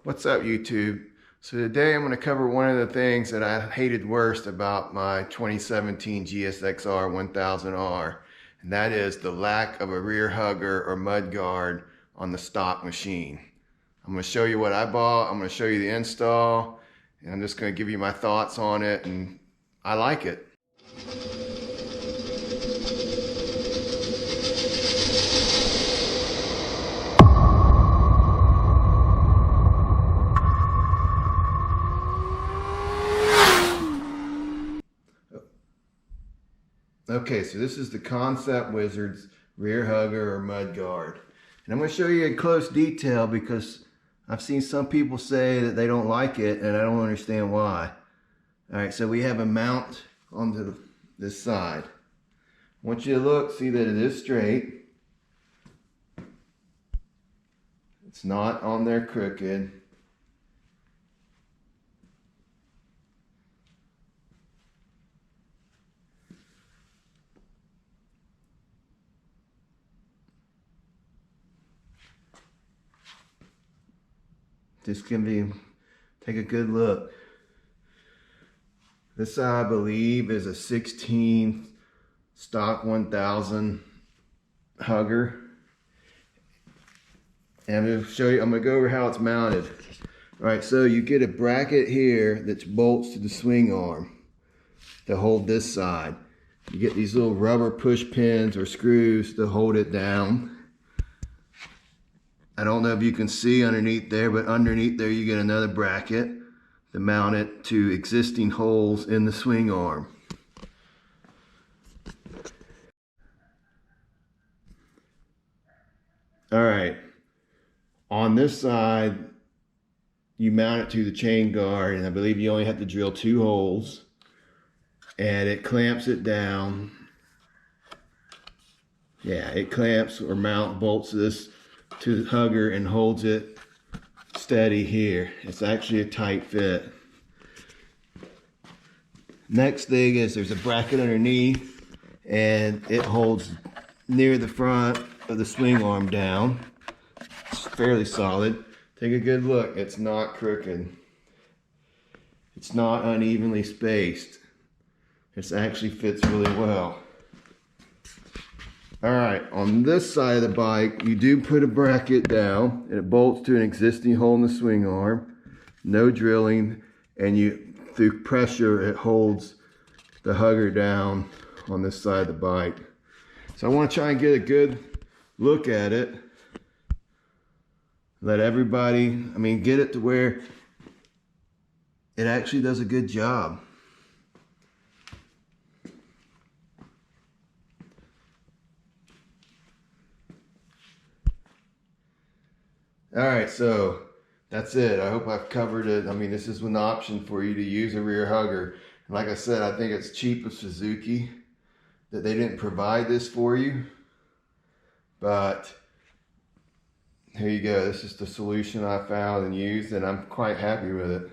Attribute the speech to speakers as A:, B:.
A: What's up, YouTube? So today I'm going to cover one of the things that I hated worst about my 2017 GSXR1000R, and that is the lack of a rear hugger or mud guard on the stock machine. I'm going to show you what I bought, I'm going to show you the install, and I'm just going to give you my thoughts on it, and I like it. Okay, so this is the Concept Wizards rear hugger or mud guard. And I'm going to show you in close detail because I've seen some people say that they don't like it and I don't understand why. Alright, so we have a mount onto this side. I want you to look, see that it is straight. It's not on there crooked. This can be, take a good look. This I believe is a 16th stock 1000 hugger. And I'm going to show you, I'm going to go over how it's mounted. Alright, so you get a bracket here that bolts to the swing arm to hold this side. You get these little rubber push pins or screws to hold it down. I don't know if you can see underneath there, but underneath there you get another bracket to mount it to existing holes in the swing arm. Alright, on this side you mount it to the chain guard, and I believe you only have to drill 2 holes, and it clamps it down. Yeah, it clamps or bolts this to the hugger and holds it steady here. It's actually a tight fit. Next thing is there's a bracket underneath, and it holds near the front of the swing arm down. It's fairly solid. Take a good look. It's not crooked. It's not unevenly spaced. It actually fits really well. Alright, on this side of the bike, you do put a bracket down, and it bolts to an existing hole in the swing arm. No drilling, and through pressure, it holds the hugger down on this side of the bike. So I want to try and get a good look at it. Let everybody, get it to where it actually does a good job. Alright, so that's it. I hope I've covered it. This is an option for you to use a rear hugger. And like I said, I think it's cheap of Suzuki that they didn't provide this for you. But here you go. This is the solution I found and used, and I'm quite happy with it.